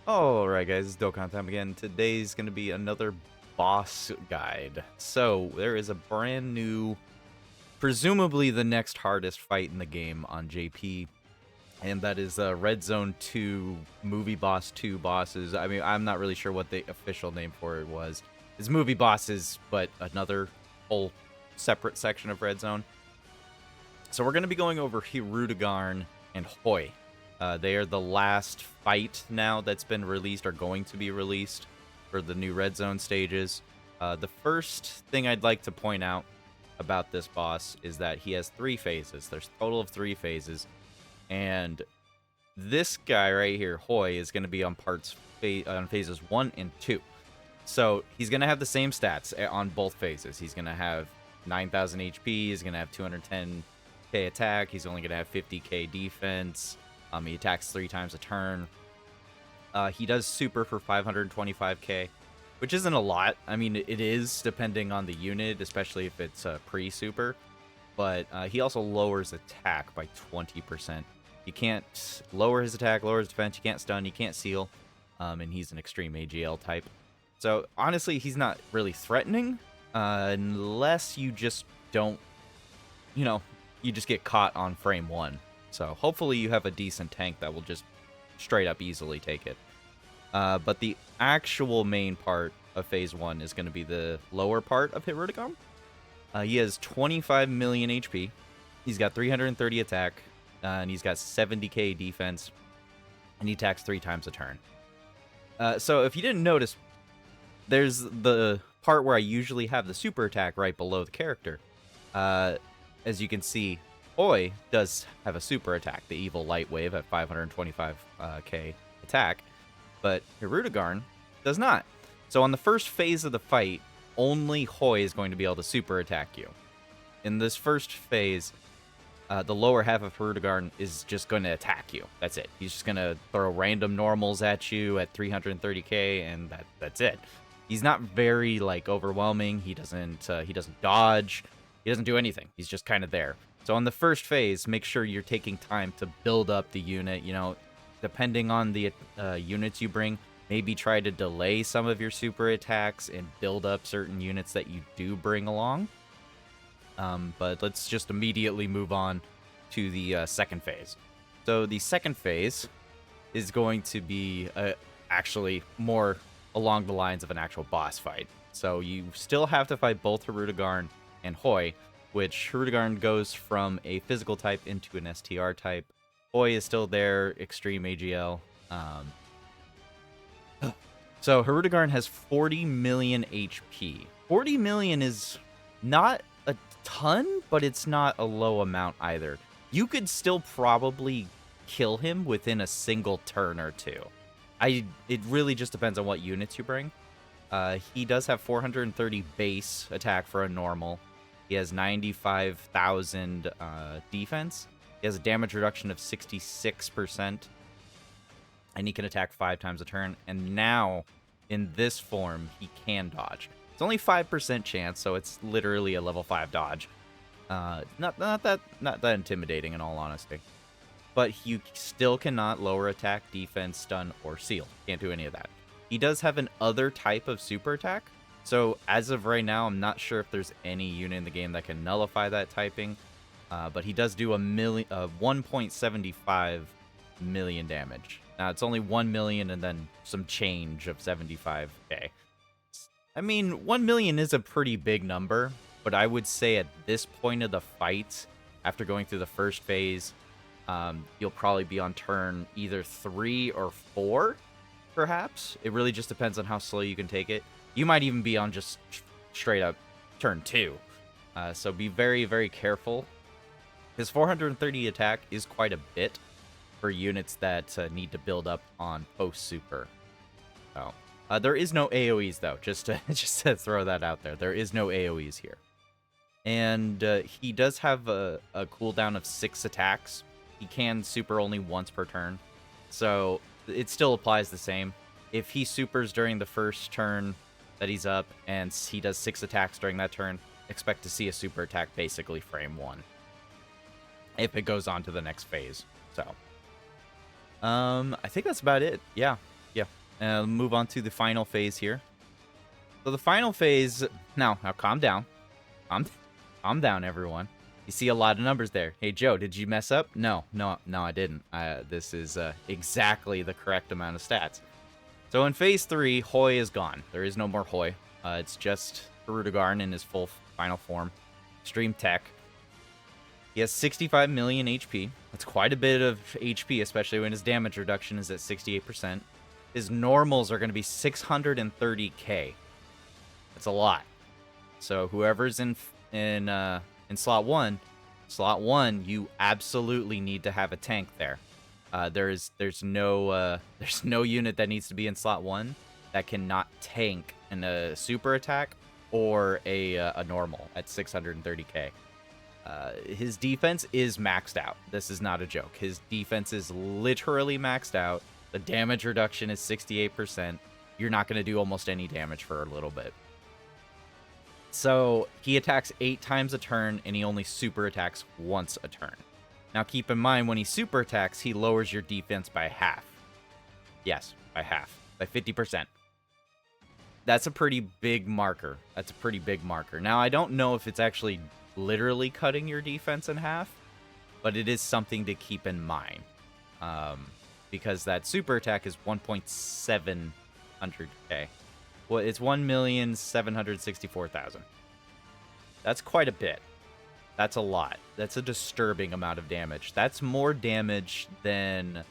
Alright guys, it's Dokkan time again. Today's going to be another boss guide. So, there is a brand new, presumably the next hardest fight in the game on JP, and that is RedZone 2 Movie Boss 2 bosses. I mean, I'm not really sure what the official name for it was. It's Movie Bosses, but another whole separate section of RedZone. So we're going to be going over Hirudegarn and Hoi. They are the last fight now that's been released or going to be released for the new RedZone stages. The first thing I'd like to point out about this boss is that he has 3 phases. There's a total of 3 phases. And this guy right here, Hoi, is going to be on phases 1 and 2. So he's going to have the same stats on both phases. He's going to have 9,000 HP. He's going to have 210k attack. He's only going to have 50k defense. He attacks 3 times a turn. He does super for 525k, which isn't a lot. I mean, it is depending on the unit, especially if it's pre-super. But he also lowers attack by 20%. You can't lower his attack, lower his defense. You can't stun. You can't seal. And he's an extreme AGL type. So honestly, he's not really threatening unless you just don't, you just get caught on frame 1. So hopefully you have a decent tank that will just straight up easily take it. But the actual main part of phase 1 is going to be the lower part of Hirudegarn. He has 25 million HP. He's got 330 attack. And he's got 70k defense. And he attacks 3 times a turn. So if you didn't notice, there's the part where I usually have the super attack right below the character. As you can see, Hoi does have a super attack, the evil light wave at 525k attack, but Hirudegarn does not. So on the first phase of the fight, only Hoi is going to be able to super attack you. In this first phase, the lower half of Hirudegarn is just going to attack you. That's it. He's just going to throw random normals at you at 330k, and that's it. He's not very overwhelming. He doesn't dodge. He doesn't do anything. He's just kind of there. So on the first phase, make sure you're taking time to build up the unit. Depending on the units you bring, maybe try to delay some of your super attacks and build up certain units that you do bring along. But let's just immediately move on to the second phase. So the second phase is going to be actually more along the lines of an actual boss fight. So you still have to fight both Hirudegarn and Hoi, which Hirudegarn goes from a physical type into an STR type. Hoi is still there, extreme AGL. So Hirudegarn has 40 million HP. 40 million is not a ton, but it's not a low amount either. You could still probably kill him within a single turn or two. It really just depends on what units you bring. He does have 430 base attack for a normal. He has 95,000 defense. He has a damage reduction of 66%. And he can attack 5 times a turn. And now, in this form, he can dodge. It's only 5% chance, so it's literally a level 5 dodge. Not that intimidating, in all honesty. But you still cannot lower attack, defense, stun, or seal. Can't do any of that. He does have an other type of super attack. So as of right now, I'm not sure if there's any unit in the game that can nullify that typing. But he does do 1.75 million damage. Now, it's only 1 million and then some change of 75k. I mean, 1 million is a pretty big number, but I would say at this point of the fight, after going through the first phase, you'll probably be on turn either 3 or 4, perhaps. It really just depends on how slow you can take it. You might even be on just straight up turn 2. So be very, very careful. His 430 attack is quite a bit for units that need to build up on post-super. So, there is no AoEs, though, just to throw that out there. There is no AoEs here. And he does have a cooldown of 6 attacks. He can super only once per turn. So it still applies the same. If he supers during the first turn that he's up and he does 6 attacks during that turn, expect to see a super attack basically frame 1. If it goes on to the next phase. So I think that's about it. Yeah. Move on to the final phase here. So the final phase, now calm down. Calm down, everyone. You see a lot of numbers there. Hey, Joe, did you mess up? No, I didn't. This is exactly the correct amount of stats. So in phase 3, Hoi is gone. There is no more Hoi. It's just Hirudegarn in his full final form. Extreme Tech. He has 65 million HP. That's quite a bit of HP, especially when his damage reduction is at 68%. His normals are going to be 630k. That's a lot. So whoever's in slot 1, you absolutely need to have a tank there. There's no unit that needs to be in slot 1 that cannot tank in a super attack or a normal at 630k. His defense is maxed out. This is not a joke. His defense is literally maxed out. The damage reduction is 68%. You're not going to do almost any damage for a little bit. So he attacks 8 times a turn, and he only super attacks once a turn. Now keep in mind, when he super attacks, he lowers your defense by half. Yes, by half. By 50%. That's a pretty big marker. Now, I don't know if it's actually literally cutting your defense in half, but it is something to keep in mind. Because that super attack is 1.700k. Well, it's 1,764,000. That's quite a bit. That's a lot. That's a disturbing amount of damage. That's more damage than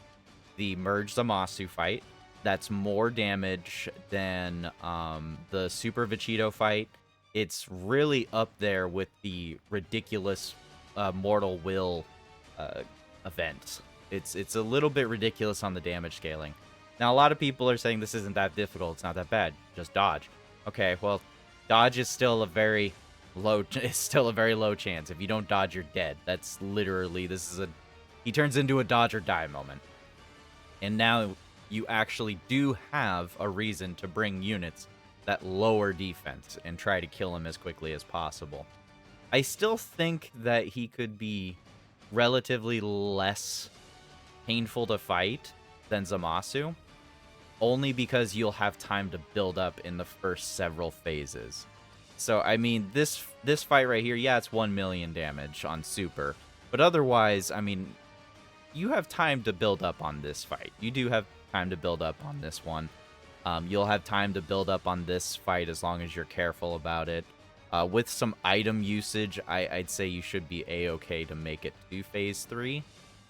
the Merge Zamasu fight. That's more damage than the Super Vegito fight. It's really up there with the ridiculous Mortal Will event. It's a little bit ridiculous on the damage scaling. Now, a lot of people are saying this isn't that difficult. It's not that bad. Just dodge. Okay, well, dodge is still a very low. It's still a very low chance. If you don't dodge, you're dead. That's literally, he turns into a dodge or die moment. And now you actually do have a reason to bring units that lower defense and try to kill him as quickly as possible. I still think that he could be relatively less painful to fight than Zamasu, only because you'll have time to build up in the first several phases. So, I mean, this fight right here, yeah, it's 1 million damage on super, but otherwise, I mean, you have time to build up on this fight. You do have time to build up on this one. You'll have time to build up on this fight as long as you're careful about it. With some item usage, I'd say you should be A-okay to make it to phase 3.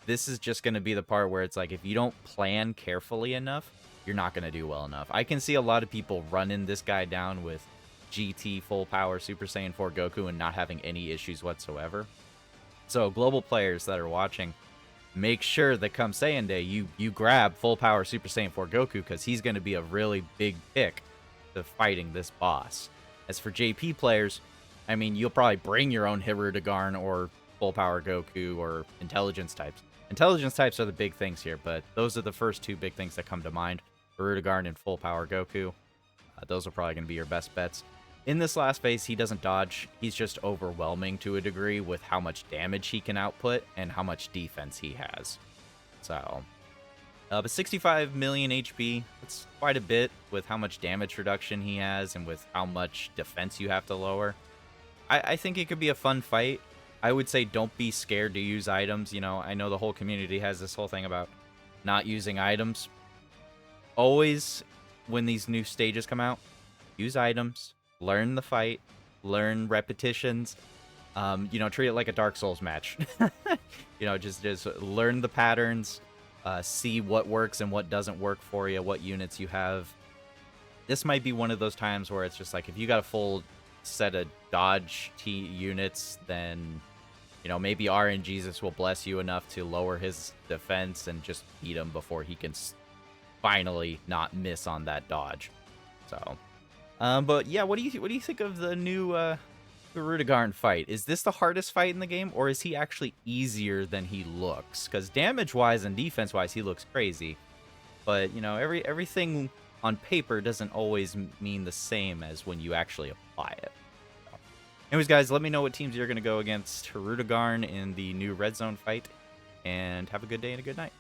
This is just going to be the part where it's like, if you don't plan carefully enough, you're not going to do well enough. I can see a lot of people running this guy down with GT full power Super Saiyan 4 Goku and not having any issues whatsoever. So global players that are watching, make sure that come Saiyan Day, you grab full power Super Saiyan 4 Goku, because he's going to be a really big pick to fighting this boss. As for JP players, I mean, you'll probably bring your own Hirudegarn or full power Goku or intelligence types. Intelligence types are the big things here, but those are the first 2 big things that come to mind. Hirudegarn and full power Goku. Those are probably going to be your best bets. In this last phase, he doesn't dodge. He's just overwhelming to a degree with how much damage he can output and how much defense he has. So, but 65 million HP, that's quite a bit with how much damage reduction he has and with how much defense you have to lower. I think it could be a fun fight. I would say don't be scared to use items. You know, I know the whole community has this whole thing about not using items. Always, when these new stages come out, use items, learn the fight, learn repetitions. You know, treat it like a Dark Souls match. You know, just learn the patterns, see what works and what doesn't work for you, what units you have. This might be one of those times where it's just like, if you got a full set of dodge T units, then, you know, maybe RNGesus will bless you enough to lower his defense and just beat him before he can finally not miss on that dodge. So, but yeah, what do you think of the new Hirudegarn fight? Is this the hardest fight in the game, or is he actually easier than he looks? Because damage-wise and defense-wise, he looks crazy. But, you know, everything on paper doesn't always mean the same as when you actually apply it. Anyways, guys, let me know what teams you're going to go against Hirudegarn in the new RedZone fight, and have a good day and a good night.